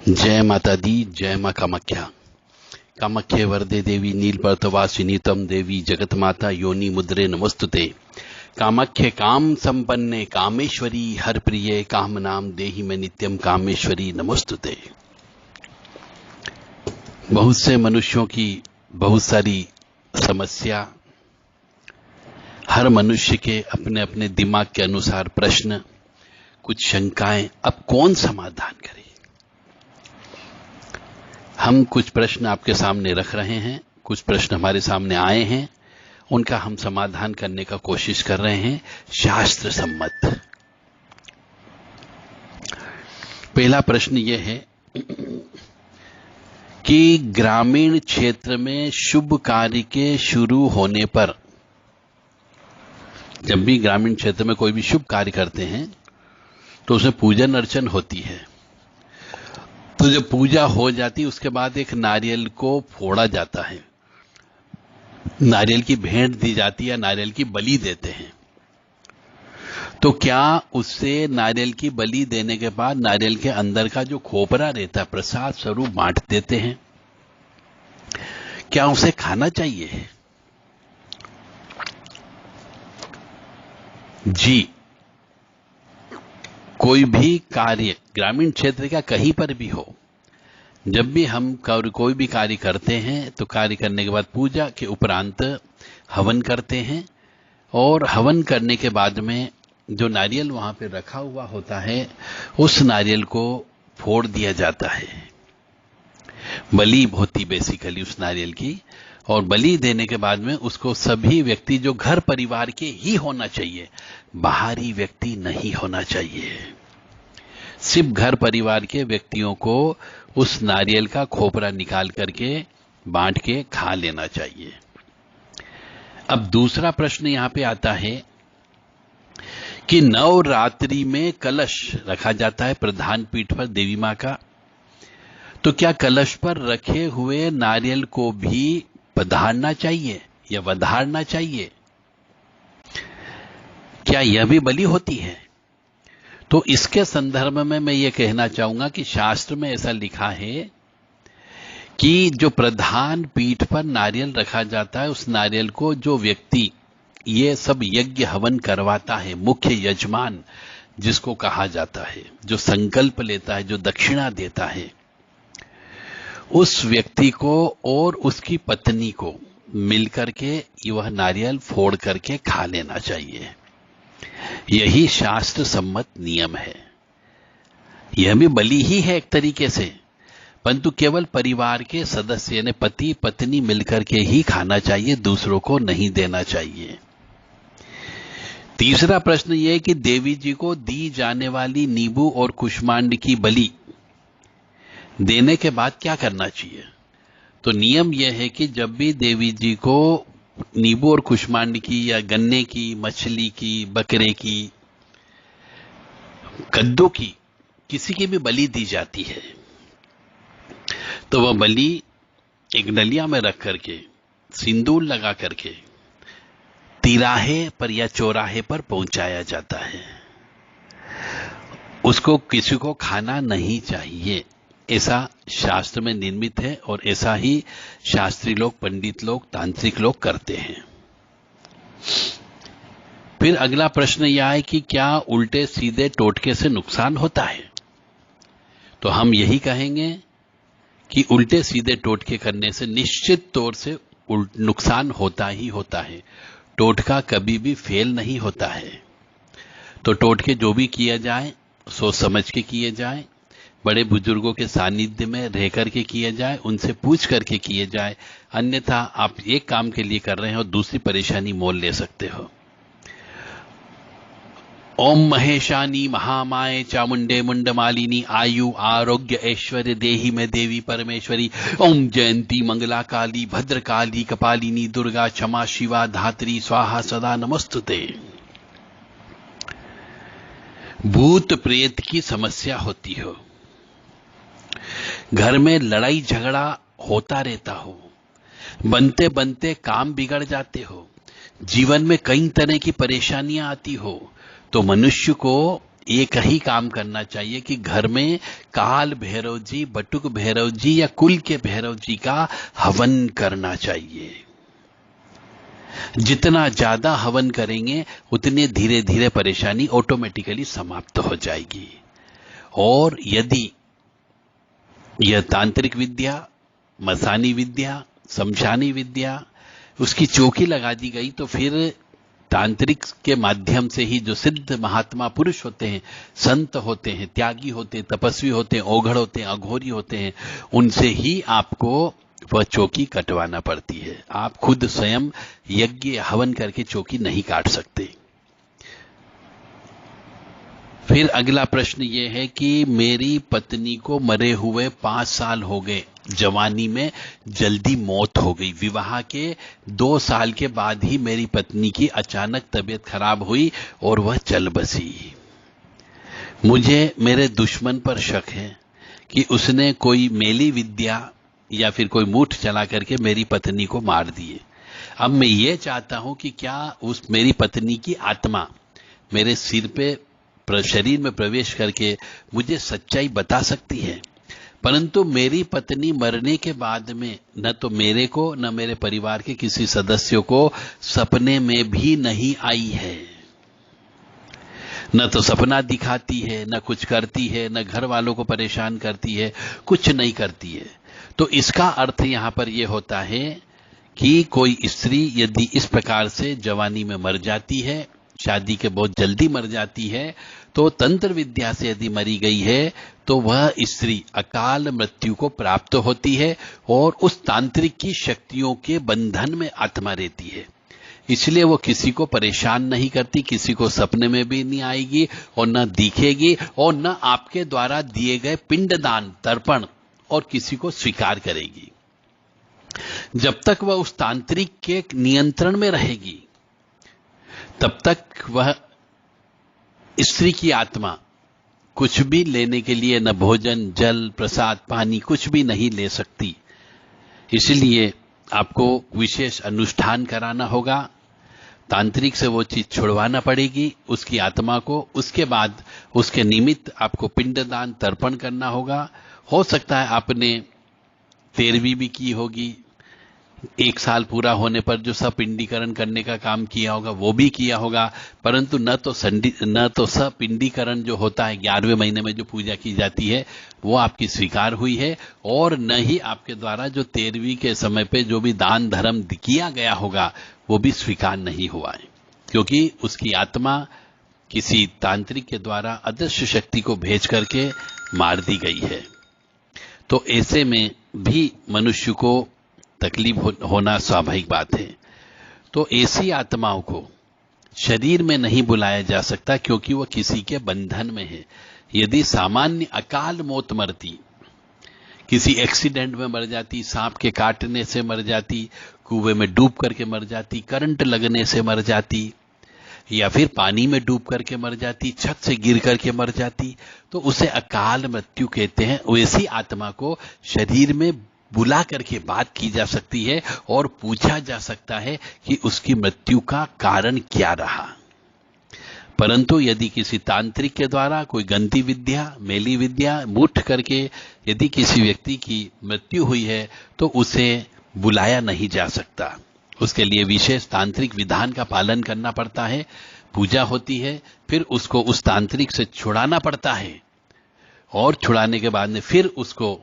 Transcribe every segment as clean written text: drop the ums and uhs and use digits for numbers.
जय माता दी। जय मां कामाख्या। कामाख्ये वरदे देवी नीलपर्तवासिनी तम देवी जगत माता योनि मुद्रे नमस्तुते। कामाख्ये काम संपन्ने कामेश्वरी हर प्रिये काम नाम देहि में नित्यम कामेश्वरी नमस्तुते। बहुत से मनुष्यों की बहुत सारी समस्या, हर मनुष्य के अपने अपने दिमाग के अनुसार प्रश्न, कुछ शंकाएं। अब कौन समाधान करे? हम कुछ प्रश्न आपके सामने रख रहे हैं, कुछ प्रश्न हमारे सामने आए हैं, उनका हम समाधान करने का कोशिश कर रहे हैं शास्त्र सम्मत। पहला प्रश्न यह है कि ग्रामीण क्षेत्र में शुभ कार्य के शुरू होने पर, जब भी ग्रामीण क्षेत्र में कोई भी शुभ कार्य करते हैं तो उसमें पूजन अर्चन होती है। तो जब पूजा हो जाती है उसके बाद एक नारियल को फोड़ा जाता है, नारियल की भेंट दी जाती है, नारियल की बलि देते हैं। तो क्या उससे नारियल की बलि देने के बाद नारियल के अंदर का जो खोपरा रहता है प्रसाद स्वरूप बांट देते हैं, क्या उसे खाना चाहिए? जी, कोई भी कार्य ग्रामीण क्षेत्र का कहीं पर भी हो, जब भी हम कोई भी कार्य करते हैं तो कार्य करने के बाद पूजा के उपरांत हवन करते हैं, और हवन करने के बाद में जो नारियल वहां पे रखा हुआ होता है उस नारियल को फोड़ दिया जाता है। बलि होती बेसिकली उस नारियल की, और बलि देने के बाद में उसको सभी व्यक्ति जो घर परिवार के ही होना चाहिए, बाहरी व्यक्ति नहीं होना चाहिए। सिर्फ घर परिवार के व्यक्तियों को उस नारियल का खोपरा निकाल करके बांट के खा लेना चाहिए। अब दूसरा प्रश्न यहां पे आता है कि नवरात्रि में कलश रखा जाता है प्रधान पीठ पर देवी मां का, तो क्या कलश पर रखे हुए नारियल को भी पधारना चाहिए या वधारना चाहिए? क्या यह भी बलि होती है? तो इसके संदर्भ में मैं ये कहना चाहूंगा कि शास्त्र में ऐसा लिखा है कि जो प्रधान पीठ पर नारियल रखा जाता है, उस नारियल को जो व्यक्ति ये सब यज्ञ हवन करवाता है, मुख्य यजमान जिसको कहा जाता है, जो संकल्प लेता है, जो दक्षिणा देता है, उस व्यक्ति को और उसकी पत्नी को मिलकर के वह नारियल फोड़ करके खा लेना चाहिए। यही शास्त्र सम्मत नियम है। यह भी बलि ही है एक तरीके से, परंतु केवल परिवार के सदस्य यानी पति पत्नी मिलकर के ही खाना चाहिए, दूसरों को नहीं देना चाहिए। तीसरा प्रश्न यह है कि देवी जी को दी जाने वाली नींबू और कुष्मांड की बलि देने के बाद क्या करना चाहिए? तो नियम यह है कि जब भी देवी जी को नींबू और कुष्मांड की या गन्ने की, मछली की, बकरे की, कद्दू की, किसी की भी बलि दी जाती है, तो वह बलि एक डलिया में रख करके सिंदूर लगा करके तिराहे पर या चौराहे पर पहुंचाया जाता है। उसको किसी को खाना नहीं चाहिए, ऐसा शास्त्र में निर्मित है, और ऐसा ही शास्त्री लोग, पंडित लोग, तांत्रिक लोग करते हैं। फिर अगला प्रश्न यह है कि क्या उल्टे सीधे टोटके से नुकसान होता है? तो हम यही कहेंगे कि उल्टे सीधे टोटके करने से निश्चित तौर से नुकसान होता ही होता है। टोटका कभी भी फेल नहीं होता है। तो टोटके जो भी किया जाए सोच समझ के किए जाए, बड़े बुजुर्गों के सानिध्य में रह करके किए जाए, उनसे पूछ करके किए जाए, अन्यथा आप एक काम के लिए कर रहे हैं और दूसरी परेशानी मोल ले सकते हो। ओम महेशानी महामाये चामुंडे मुंडमालिनी आयु आरोग्य ऐश्वर्य देहि में देवी परमेश्वरी। ओम जयंती मंगला काली भद्रकाली कपालिनी दुर्गा क्षमा शिवा धात्री स्वाहा सदा नमस्तुते। भूत प्रेत की समस्या होती हो, घर में लड़ाई झगड़ा होता रहता हो, बनते बनते काम बिगड़ जाते हो, जीवन में कई तरह की परेशानियां आती हो, तो मनुष्य को एक ही काम करना चाहिए कि घर में काल भैरव जी, बटुक भैरव जी या कुल के भैरव जी का हवन करना चाहिए। जितना ज्यादा हवन करेंगे उतने धीरे धीरे परेशानी ऑटोमेटिकली समाप्त हो जाएगी। और यदि यह तांत्रिक विद्या, मसानी विद्या, शमशानी विद्या उसकी चौकी लगा दी गई तो फिर तांत्रिक के माध्यम से ही जो सिद्ध महात्मा पुरुष होते हैं, संत होते हैं, त्यागी होते हैं, तपस्वी होते हैं, औघड़ होते हैं, अघोरी होते हैं, उनसे ही आपको वह चौकी कटवाना पड़ती है। आप खुद स्वयं यज्ञ हवन करके चौकी नहीं काट सकते। फिर अगला प्रश्न ये है कि मेरी पत्नी को मरे हुए 5 साल हो गए, जवानी में जल्दी मौत हो गई। विवाह के 2 साल के बाद ही मेरी पत्नी की अचानक तबीयत खराब हुई और वह चल बसी। मुझे मेरे दुश्मन पर शक है कि उसने कोई मेली विद्या या फिर कोई मूठ चला करके मेरी पत्नी को मार दिए। अब मैं ये चाहता हूं कि क्या उस मेरी पत्नी की आत्मा मेरे सिर पे शरीर में प्रवेश करके मुझे सच्चाई बता सकती है। परंतु मेरी पत्नी मरने के बाद में न तो मेरे को न मेरे परिवार के किसी सदस्यों को सपने में भी नहीं आई है। न तो सपना दिखाती है, न कुछ करती है, न घर वालों को परेशान करती है, कुछ नहीं करती है। तो इसका अर्थ यहां पर यह होता है कि कोई स्त्री यदि इस प्रकार से जवानी में मर जाती है, शादी के बहुत जल्दी मर जाती है, तो तंत्र विद्या से यदि मरी गई है तो वह स्त्री अकाल मृत्यु को प्राप्त होती है और उस तांत्रिक की शक्तियों के बंधन में आत्मा रहती है। इसलिए वो किसी को परेशान नहीं करती, किसी को सपने में भी नहीं आएगी और न दिखेगी और न आपके द्वारा दिए गए पिंडदान, तर्पण और किसी को स्वीकार करेगी। जब तक वह उस तांत्रिक के नियंत्रण में रहेगी तब तक वह स्त्री की आत्मा कुछ भी लेने के लिए न भोजन, जल, प्रसाद, पानी कुछ भी नहीं ले सकती। इसलिए आपको विशेष अनुष्ठान कराना होगा, तांत्रिक से वो चीज छुड़वाना पड़ेगी उसकी आत्मा को। उसके बाद उसके निमित्त आपको पिंडदान, तर्पण करना होगा। हो सकता है आपने 13वीं भी की होगी, 1 साल पूरा होने पर जो सपिंडीकरण करने का काम किया होगा वो भी किया होगा, परंतु न तो सपिंडीकरण जो होता है 11वें महीने में जो पूजा की जाती है वो आपकी स्वीकार हुई है, और न ही आपके द्वारा जो 13वीं के समय पे जो भी दान धर्म किया गया होगा वो भी स्वीकार नहीं हुआ है, क्योंकि उसकी आत्मा किसी तांत्रिक के द्वारा अदृश्य शक्ति को भेज करके मार दी गई है। तो ऐसे में भी मनुष्य को तकलीफ होना स्वाभाविक बात है। तो ऐसी आत्माओं को शरीर में नहीं बुलाया जा सकता क्योंकि वह किसी के बंधन में है। यदि सामान्य अकाल मौत मरती, किसी एक्सीडेंट में मर जाती, सांप के काटने से मर जाती, कुएं में डूब करके मर जाती, करंट लगने से मर जाती, या फिर पानी में डूब करके मर जाती, छत से गिर करके मर जाती, तो उसे अकाल मृत्यु कहते हैं। वैसी आत्मा को शरीर में बुला करके बात की जा सकती है और पूछा जा सकता है कि उसकी मृत्यु का कारण क्या रहा। परंतु यदि किसी तांत्रिक के द्वारा कोई गंदी विद्या, मेली विद्या मूठ करके यदि किसी व्यक्ति की मृत्यु हुई है तो उसे बुलाया नहीं जा सकता। उसके लिए विशेष तांत्रिक विधान का पालन करना पड़ता है, पूजा होती है, फिर उसको उस तांत्रिक से छुड़ाना पड़ता है और छुड़ाने के बाद में फिर उसको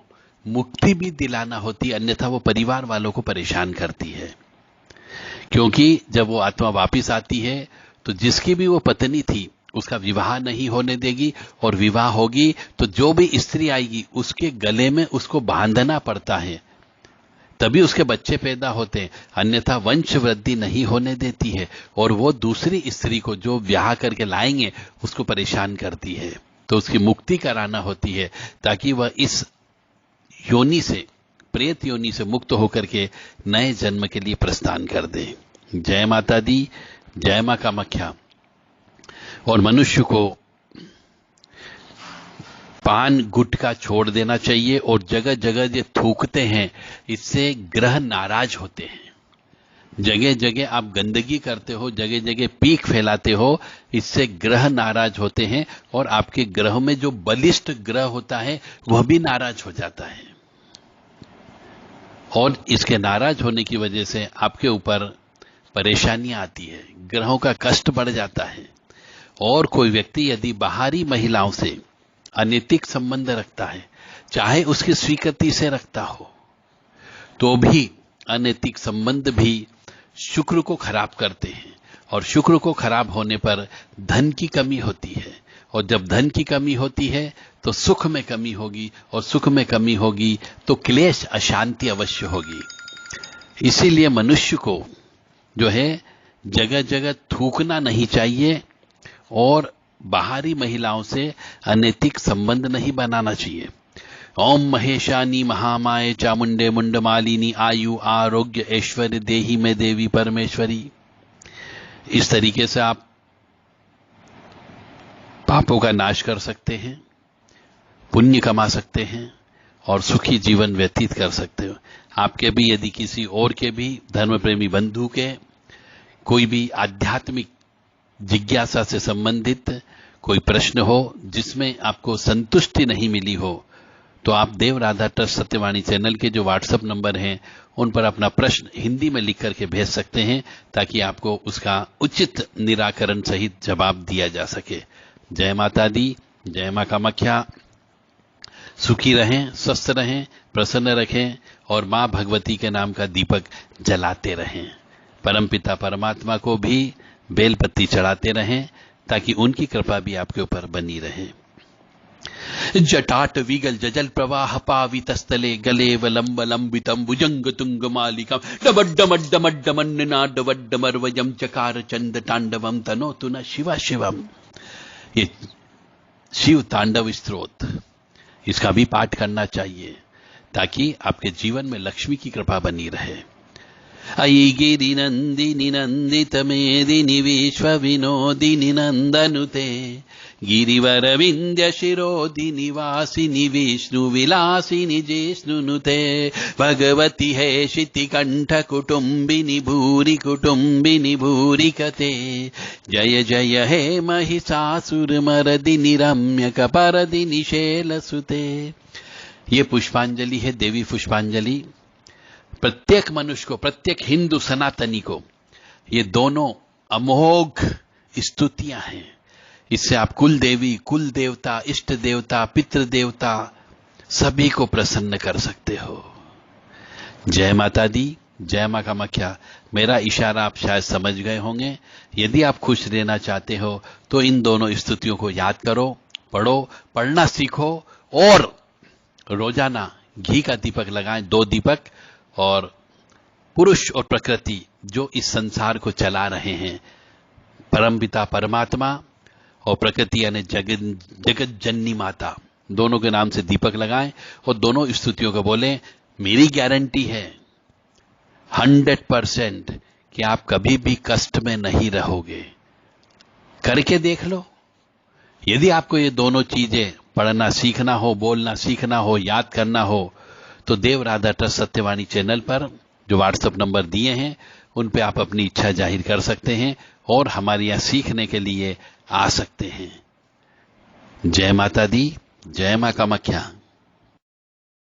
मुक्ति भी दिलाना होती है, अन्यथा वो परिवार वालों को परेशान करती है। क्योंकि जब वो आत्मा वापिस आती है तो जिसकी भी वो पत्नी थी उसका विवाह नहीं होने देगी, और विवाह होगी तो जो भी स्त्री आएगी उसके गले में उसको बांधना पड़ता है, तभी उसके बच्चे पैदा होते हैं, अन्यथा वंश वृद्धि नहीं होने देती है और वो दूसरी स्त्री को जो ब्याह करके लाएंगे उसको परेशान करती है। तो उसकी मुक्ति कराना होती है ताकि वह इस योनि से, प्रेत योनि से मुक्त होकर के नए जन्म के लिए प्रस्थान कर दे। जय माता दी, जय मां कामाख्या। और मनुष्य को पान गुटखा छोड़ देना चाहिए, और जगह जगह जो थूकते हैं इससे ग्रह नाराज होते हैं। जगह जगह आप गंदगी करते हो, जगह जगह पीक फैलाते हो, इससे ग्रह नाराज होते हैं और आपके ग्रह में जो बलिष्ठ ग्रह होता है वह भी नाराज हो जाता है। और इसके नाराज होने की वजह से आपके ऊपर परेशानियां आती है, ग्रहों का कष्ट बढ़ जाता है। और कोई व्यक्ति यदि बाहरी महिलाओं से अनैतिक संबंध रखता है, चाहे उसकी स्वीकृति से रखता हो, तो भी अनैतिक संबंध भी शुक्र को खराब करते हैं। और शुक्र को खराब होने पर धन की कमी होती है, और जब धन की कमी होती है तो सुख में कमी होगी, और सुख में कमी होगी तो क्लेश अशांति अवश्य होगी। इसीलिए मनुष्य को जो है जगह जगह थूकना नहीं चाहिए और बाहरी महिलाओं से अनैतिक संबंध नहीं बनाना चाहिए। ओम महेशानी महामाये चामुंडे मुंडमालिनी आयु आरोग्य ऐश्वर्य देहि में देवी परमेश्वरी। इस तरीके से आप पापों का नाश कर सकते हैं, पुण्य कमा सकते हैं और सुखी जीवन व्यतीत कर सकते हो। आपके भी यदि किसी और के भी धर्म प्रेमी बंधु के कोई भी आध्यात्मिक जिज्ञासा से संबंधित कोई प्रश्न हो जिसमें आपको संतुष्टि नहीं मिली हो, तो आप देव राधा ट्रस्ट सत्यवाणी चैनल के जो व्हाट्सएप नंबर हैं उन पर अपना प्रश्न हिंदी में लिख करके भेज सकते हैं, ताकि आपको उसका उचित निराकरण सहित जवाब दिया जा सके। जय माता दी, जय मां कामाख्या। सुखी रहें, स्वस्थ रहें, प्रसन्न रखें और मां भगवती के नाम का दीपक जलाते रहें। परमपिता परमात्मा को भी बेलपत्ती चढ़ाते रहें ताकि उनकी कृपा भी आपके ऊपर बनी रहे। जटाट विगल जजल प्रवाह पावितस्थले गले वलंब लंबितम भुजंग तुंग मालिकम डमड्डमड्डमड्डमन्नाडवड्डमर्वयम चकार चंद तांडवम तनोतु न शिवा शिवम। ये शिव तांडव स्तोत्र, इसका भी पाठ करना चाहिए ताकि आपके जीवन में लक्ष्मी की कृपा बनी रहे। अयि गिरि नंदिनी नंदित मेदिनी विश्व विनोदिनी नंदनुते गिरिवर विंध्य शिरोदिनी वासिनी विष्णु विलासिनी जिष्णुनुते भगवती है शिति कंठ कुटुंबिनी भूरि कते जय जय हे महिषासुर मर्दिनी रम्यक परदिनी शैलसुते। ये पुष्पांजलि है, देवी पुष्पांजलि। प्रत्येक मनुष्य को, प्रत्येक हिंदू सनातनी को ये दोनों अमोघ स्तुतियां हैं। इससे आप कुल देवी, कुल देवता, इष्ट देवता, पितृ देवता सभी को प्रसन्न कर सकते हो। जय माता दी, जय मां कामाख्या। मेरा इशारा आप शायद समझ गए होंगे। यदि आप खुश रहना चाहते हो तो इन दोनों स्तुतियों को याद करो, पढ़ो, पढ़ना सीखो और रोजाना घी का दीपक लगाएं, 2 दीपक। और पुरुष और प्रकृति जो इस संसार को चला रहे हैं, परमपिता परमात्मा और प्रकृति यानी जगत जननी माता, दोनों के नाम से दीपक लगाएं और दोनों स्तुतियों को बोलें। मेरी गारंटी है 100% कि आप कभी भी कष्ट में नहीं रहोगे। करके देख लो। यदि आपको ये दोनों चीजें पढ़ना सीखना हो, बोलना सीखना हो, याद करना हो, तो देव राधा ट्रस्ट सत्यवाणी चैनल पर जो व्हाट्सएप नंबर दिए हैं उन पे आप अपनी इच्छा जाहिर कर सकते हैं और हमारे यहां सीखने के लिए आ सकते हैं। जय माता दी, जय मां कामाख्या।